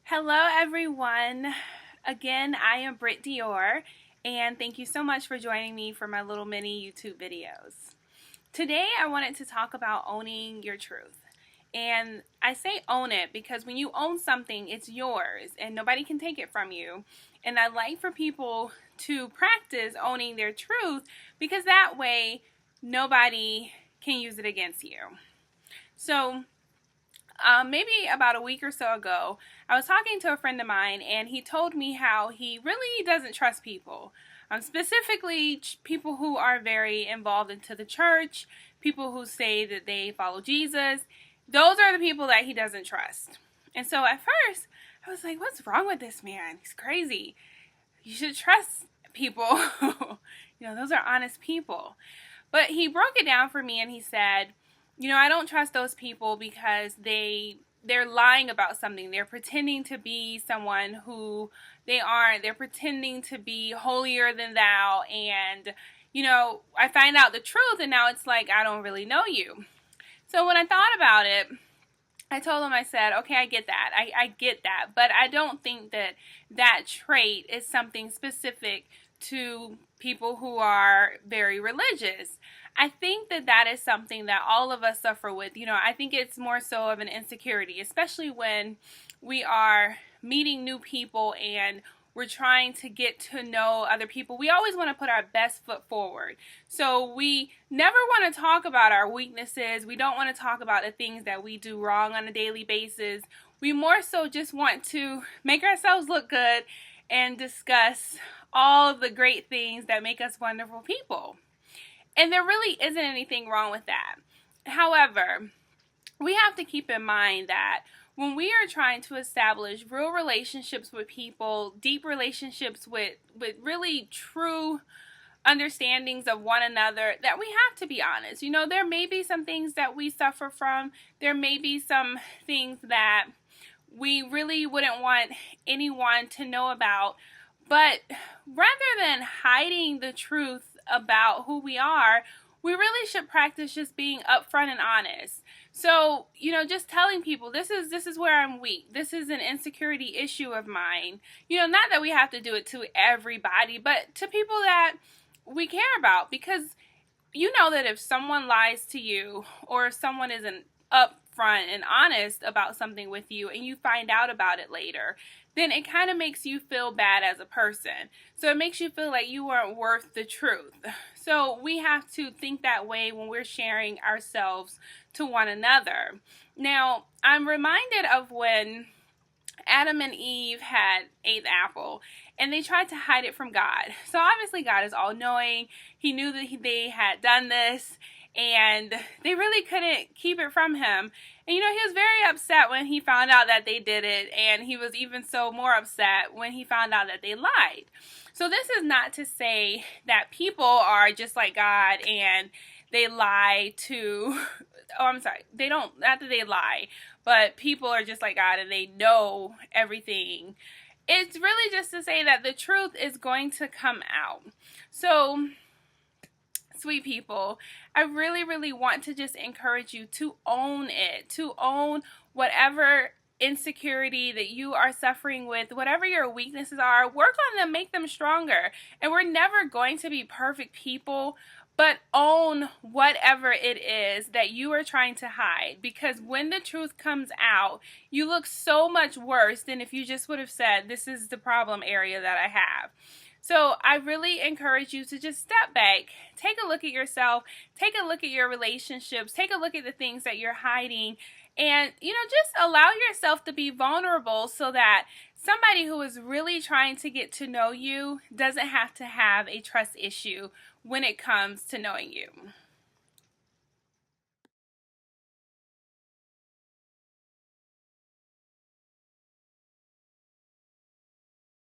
Hello everyone. Again, I am Britt Dior, and thank you so much for joining me for my little mini YouTube videos. Today I wanted to talk about owning your truth. And I say own it because when you own something, it's yours and nobody can take it from you. And I like for people to practice owning their truth because that way nobody can use it against you. So maybe about a week or so ago, I was talking to a friend of mine, and he told me how he really doesn't trust people. Specifically, people who are very involved into the church, people who say that they follow Jesus. Those are the people that he doesn't trust. And so at first, I was like, what's wrong with this man? He's crazy. You should trust people. Those are honest people. But he broke it down for me, and he said, I don't trust those people because they're lying about something. They're pretending to be someone who they aren't. They're pretending to be holier than thou. And, I find out the truth, and now it's like, I don't really know you. So when I thought about it, I told him, I said, okay, I get that. I get that. But I don't think that trait is something specific to people who are very religious. I think that is something that all of us suffer with. I think it's more so of an insecurity, especially when we are meeting new people and we're trying to get to know other people. We always want to put our best foot forward. So we never want to talk about our weaknesses. We don't want to talk about the things that we do wrong on a daily basis. We more so just want to make ourselves look good and discuss all of the great things that make us wonderful people. And there really isn't anything wrong with that. However, we have to keep in mind that when we are trying to establish real relationships with people, deep relationships with really true understandings of one another, that we have to be honest. There may be some things that we suffer from. There may be some things that we really wouldn't want anyone to know about. But rather than hiding the truth about who we are, we really should practice just being upfront and honest. So, just telling people, this is where I'm weak. This is an insecurity issue of mine. Not that we have to do it to everybody, but to people that we care about. Because that if someone lies to you, or if someone isn't upfront and honest about something with you and you find out about it later, then it kind of makes you feel bad as a person. So it makes you feel like you weren't worth the truth. So we have to think that way when we're sharing ourselves to one another. Now, I'm reminded of when Adam and Eve ate the apple, and they tried to hide it from God. So obviously God is all-knowing. He knew that they had done this, and they really couldn't keep it from him. And he was very upset when he found out that they did it, and he was even so more upset when he found out that they lied. So this is not to say that people are just like God and they lie to, not that they lie, but people are just like God and they know everything. It's really just to say that the truth is going to come out. So, sweet people, I really, really want to just encourage you to own it, to own whatever insecurity that you are suffering with, whatever your weaknesses are. Work on them, make them stronger. And we're never going to be perfect people, but own whatever it is that you are trying to hide. Because when the truth comes out, you look so much worse than if you just would have said, this is the problem area that I have. So I really encourage you to just step back, take a look at yourself, take a look at your relationships, take a look at the things that you're hiding, and, just allow yourself to be vulnerable so that somebody who is really trying to get to know you doesn't have to have a trust issue when it comes to knowing you.